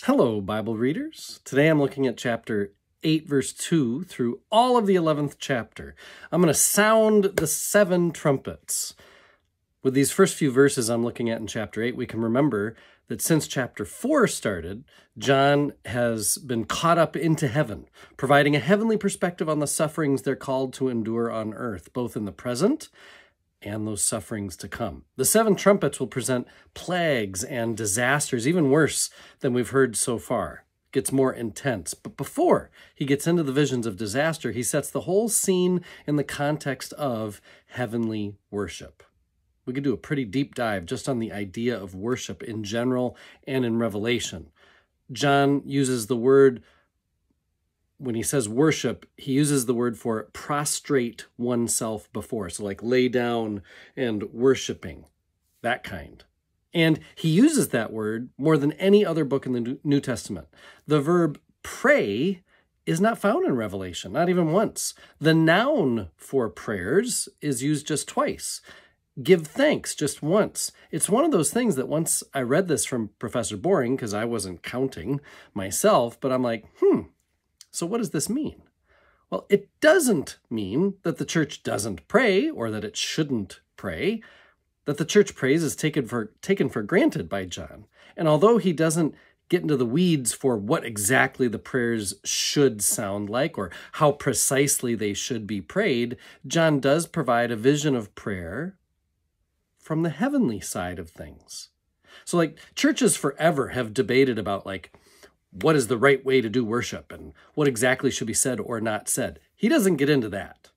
Hello, Bible readers. Today I'm looking at chapter 8, verse 2 through all of the 11th chapter. I'm going to sound the 7 trumpets. With these first few verses I'm looking at in chapter 8, we can remember that since chapter 4 started, John has been caught up into heaven, providing a heavenly perspective on the sufferings they're called to endure on earth, both in the present and those sufferings to come. The 7 trumpets will present plagues and disasters, even worse than we've heard so far. It gets more intense. But before he gets into the visions of disaster, he sets the whole scene in the context of heavenly worship. We could do a pretty deep dive just on the idea of worship in general and in Revelation. John uses the word, when he says worship, he uses the word for prostrate oneself before. So like lay down and worshiping, that kind. And he uses that word more than any other book in the New Testament. The verb pray is not found in Revelation, not even once. The noun for prayers is used just twice. Give thanks just once. It's one of those things that once I read this from Professor Boring, because I wasn't counting myself, but I'm like, so what does this mean? Well, it doesn't mean that the church doesn't pray or that it shouldn't pray. That the church prays is taken for granted by John. And although he doesn't get into the weeds for what exactly the prayers should sound like or how precisely they should be prayed, John does provide a vision of prayer from the heavenly side of things. So like churches forever have debated about what is the right way to do worship and what exactly should be said or not said. He doesn't get into that.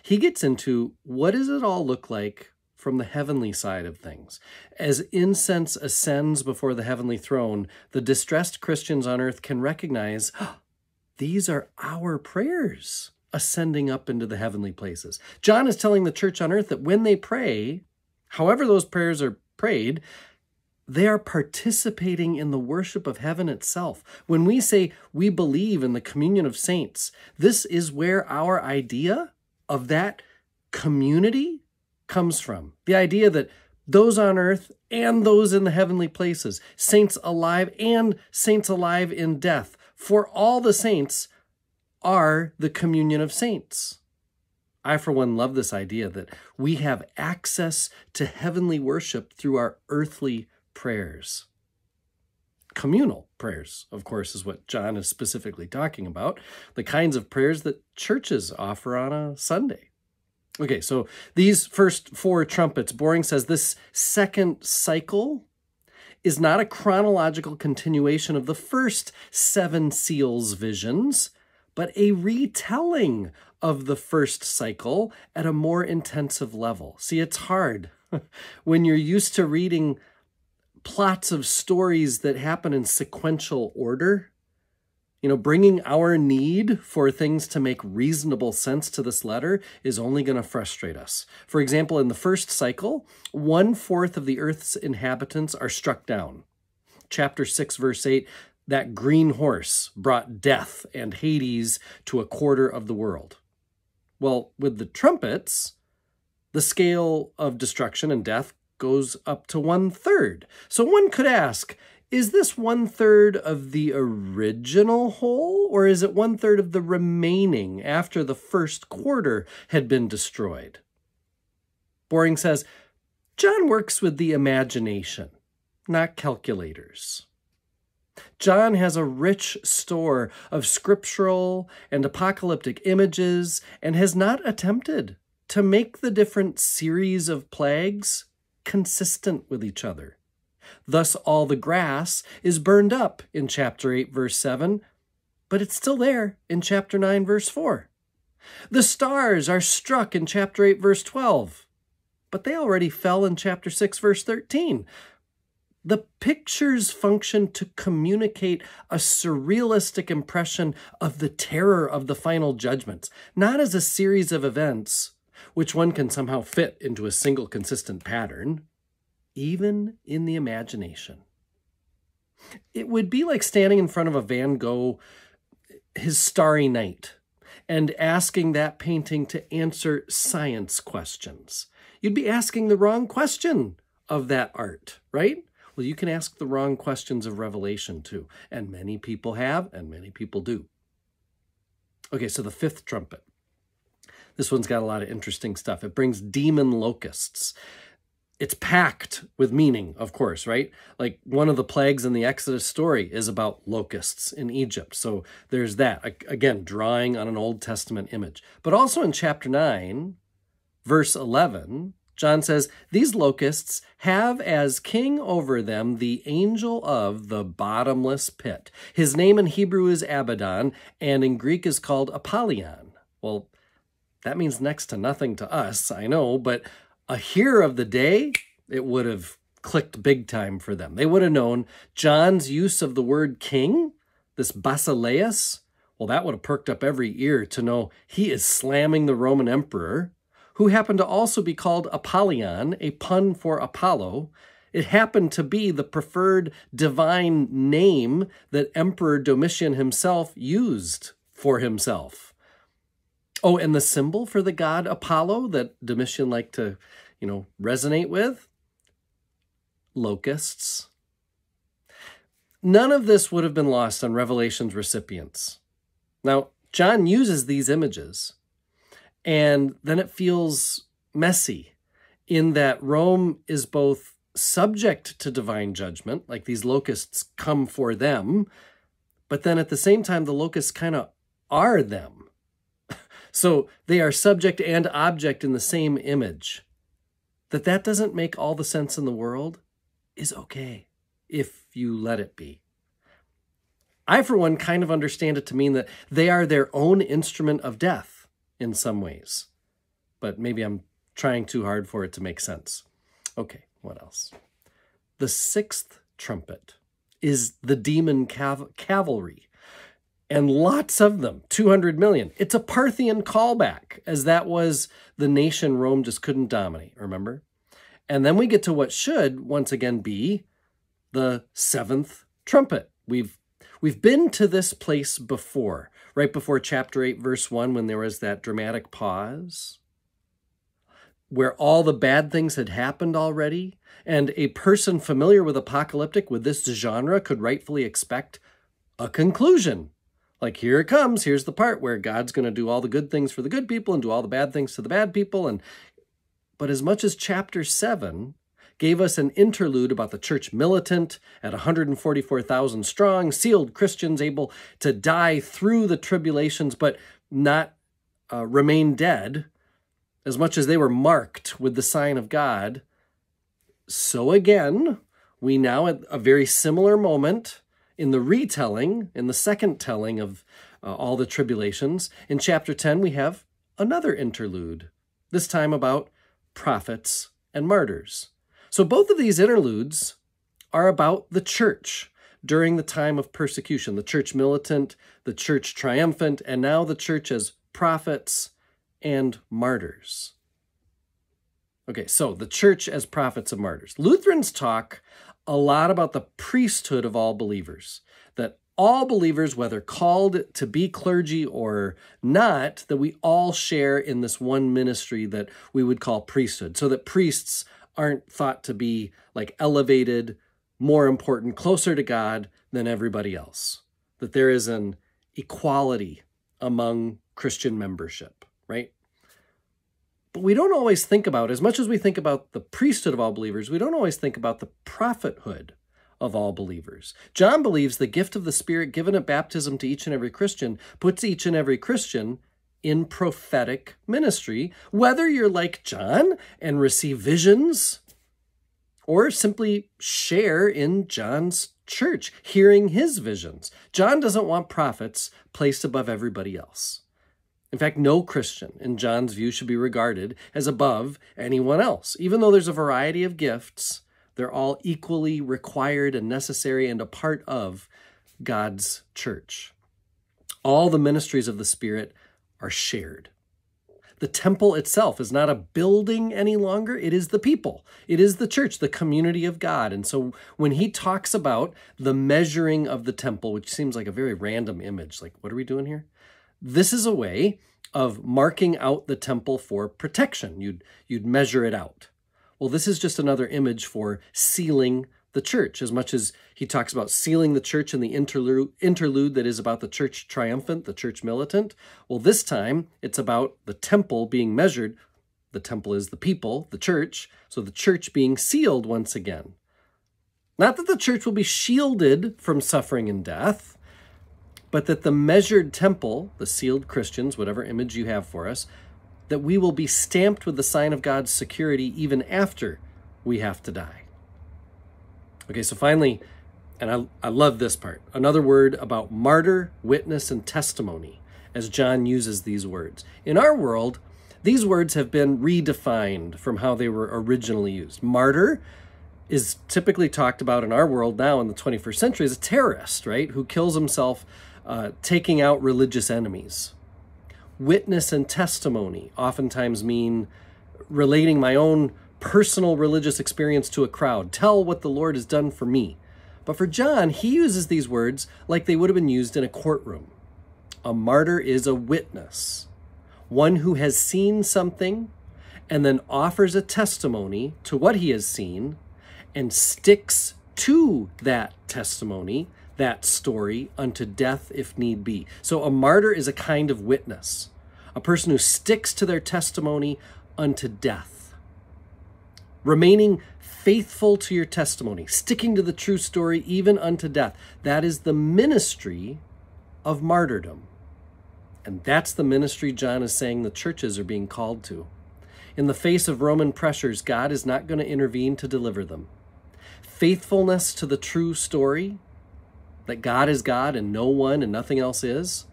He gets into what does it all look like from the heavenly side of things. As incense ascends before the heavenly throne, the distressed Christians on earth can recognize, these are our prayers ascending up into the heavenly places. John is telling the church on earth that when they pray, however those prayers are prayed, they are participating in the worship of heaven itself. When we say we believe in the communion of saints, this is where our idea of that community comes from. The idea that those on earth and those in the heavenly places, saints alive and saints alive in death, for all the saints are the communion of saints. I, for one, love this idea that we have access to heavenly worship through our earthly prayers. Communal prayers, of course, is what John is specifically talking about, the kinds of prayers that churches offer on a Sunday. Okay, so these first 4 trumpets, Boring says this second cycle is not a chronological continuation of the first 7 seals visions, but a retelling of the first cycle at a more intensive level. See, it's hard when you're used to reading plots of stories that happen in sequential order. You know, bringing our need for things to make reasonable sense to this letter is only going to frustrate us. For example, in the first cycle, 1/4 of the earth's inhabitants are struck down. Chapter 6, verse 8, that green horse brought death and Hades to 1/4 of the world. Well, with the trumpets, the scale of destruction and death goes up to 1/3. So one could ask, is this 1/3 of the original whole, or is it 1/3 of the remaining after the first quarter had been destroyed? Boring says, John works with the imagination, not calculators. John has a rich store of scriptural and apocalyptic images and has not attempted to make the different series of plagues consistent with each other. Thus, all the grass is burned up in chapter 8, verse 7, but it's still there in chapter 9, verse 4. The stars are struck in chapter 8, verse 12, but they already fell in chapter 6, verse 13. The pictures function to communicate a surrealistic impression of the terror of the final judgments, not as a series of events which one can somehow fit into a single consistent pattern, even in the imagination. It would be like standing in front of a Van Gogh, his Starry Night, and asking that painting to answer science questions. You'd be asking the wrong question of that art, right? Well, you can ask the wrong questions of Revelation too. And many people have, and many people do. Okay, so the fifth trumpet. This one's got a lot of interesting stuff. It brings demon locusts. It's packed with meaning, of course, right? Like one of the plagues in the Exodus story is about locusts in Egypt. So there's that, again, drawing on an Old Testament image. But also in chapter 9, verse 11, John says, these locusts have as king over them the angel of the bottomless pit. His name in Hebrew is Abaddon, and in Greek is called Apollyon. Well, that means next to nothing to us, I know, but a hearer of the day, it would have clicked big time for them. They would have known John's use of the word king, this basileus, well, that would have perked up every ear to know he is slamming the Roman emperor, who happened to also be called Apollyon, a pun for Apollo. It happened to be the preferred divine name that Emperor Domitian himself used for himself. Oh, and the symbol for the god Apollo that Domitian liked to, resonate with? Locusts. None of this would have been lost on Revelation's recipients. Now, John uses these images, and then it feels messy in that Rome is both subject to divine judgment, like these locusts come for them, but then at the same time, the locusts kind of are them. So they are subject and object in the same image. That doesn't make all the sense in the world is okay if you let it be. I, for one, kind of understand it to mean that they are their own instrument of death in some ways. But maybe I'm trying too hard for it to make sense. Okay, what else? The sixth trumpet is the demon cavalry. And lots of them, 200 million. It's a Parthian callback, as that was the nation Rome just couldn't dominate, remember? And then we get to what should, once again, be the seventh trumpet. We've been to this place before, right before chapter 8, verse 1, when there was that dramatic pause, where all the bad things had happened already, and a person familiar with apocalyptic, with this genre, could rightfully expect a conclusion. Like, here it comes, here's the part where God's going to do all the good things for the good people and do all the bad things to the bad people. But as much as chapter 7 gave us an interlude about the church militant at 144,000 strong, sealed Christians able to die through the tribulations but not remain dead, as much as they were marked with the sign of God, so again, we now at a very similar moment in the retelling, in the second telling of all the tribulations, in chapter 10, we have another interlude, this time about prophets and martyrs. So both of these interludes are about the church during the time of persecution, the church militant, the church triumphant, and now the church as prophets and martyrs. Okay, so the church as prophets and martyrs. Lutherans talk a lot about the priesthood of all believers, that all believers, whether called to be clergy or not, that we all share in this one ministry that we would call priesthood, so that priests aren't thought to be like elevated, more important, closer to God than everybody else, that there is an equality among Christian membership, right? But we don't always think about, as much as we think about the priesthood of all believers, we don't always think about the prophethood of all believers. John believes the gift of the Spirit given at baptism to each and every Christian puts each and every Christian in prophetic ministry, whether you're like John and receive visions or simply share in John's church, hearing his visions. John doesn't want prophets placed above everybody else. In fact, no Christian, in John's view, should be regarded as above anyone else. Even though there's a variety of gifts, they're all equally required and necessary and a part of God's church. All the ministries of the Spirit are shared. The temple itself is not a building any longer. It is the people. It is the church, the community of God. And so when he talks about the measuring of the temple, which seems like a very random image, like, what are we doing here? This is a way of marking out the temple for protection. You'd measure it out. Well, this is just another image for sealing the church, as much as he talks about sealing the church in the interlude that is about the church triumphant, the church militant. Well, this time it's about the temple being measured. The temple is the people, the church, so the church being sealed once again. Not that the church will be shielded from suffering and death, but that the measured temple, the sealed Christians, whatever image you have for us, that we will be stamped with the sign of God's security even after we have to die. Okay, so finally, and I love this part, another word about martyr, witness, and testimony, as John uses these words. In our world, these words have been redefined from how they were originally used. Martyr is typically talked about in our world now in the 21st century as a terrorist, right, who kills himself taking out religious enemies. Witness and testimony oftentimes mean relating my own personal religious experience to a crowd. Tell what the Lord has done for me. But for John, he uses these words like they would have been used in a courtroom. A martyr is a witness, one who has seen something and then offers a testimony to what he has seen and sticks to that testimony, that story, unto death if need be. So a martyr is a kind of witness, a person who sticks to their testimony unto death. Remaining faithful to your testimony, sticking to the true story even unto death. That is the ministry of martyrdom. And that's the ministry John is saying the churches are being called to. In the face of Roman pressures, God is not going to intervene to deliver them. Faithfulness to the true story, that God is God and no one and nothing else is.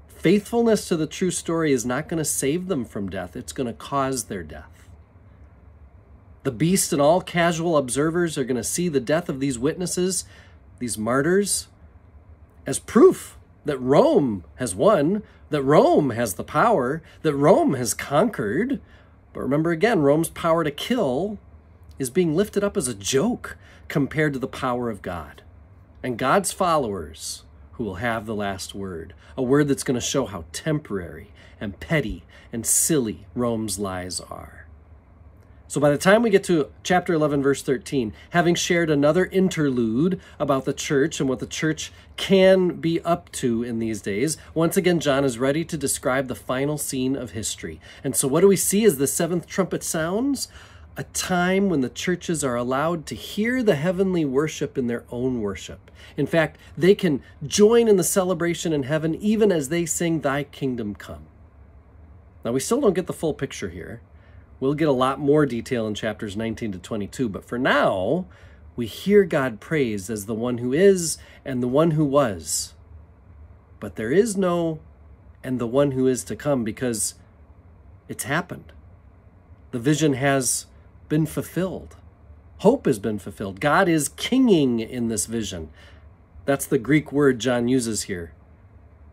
Faithfulness to the true story is not going to save them from death. It's going to cause their death. The beast and all casual observers are going to see the death of these witnesses, these martyrs, as proof that Rome has won, that Rome has the power, that Rome has conquered. But remember again, Rome's power to kill is being lifted up as a joke compared to the power of God. And God's followers who will have the last word, a word that's going to show how temporary and petty and silly Rome's lies are. So by the time we get to chapter 11, verse 13, having shared another interlude about the church and what the church can be up to in these days, once again, John is ready to describe the final scene of history. And so what do we see as the seventh trumpet sounds? A time when the churches are allowed to hear the heavenly worship in their own worship. In fact, they can join in the celebration in heaven even as they sing, "Thy kingdom come." Now, we still don't get the full picture here. We'll get a lot more detail in chapters 19 to 22, but for now, we hear God praised as the one who is and the one who was. But there is no and the one who is to come because it's happened. The vision has been fulfilled. Hope has been fulfilled. God is kinging in this vision. That's the Greek word John uses here,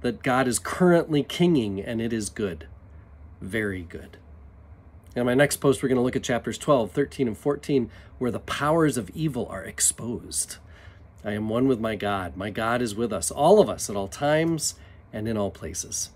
that God is currently kinging and it is good, very good. In my next post, we're going to look at chapters 12, 13, and 14, where the powers of evil are exposed. I am one with my God. My God is with us, all of us, at all times and in all places.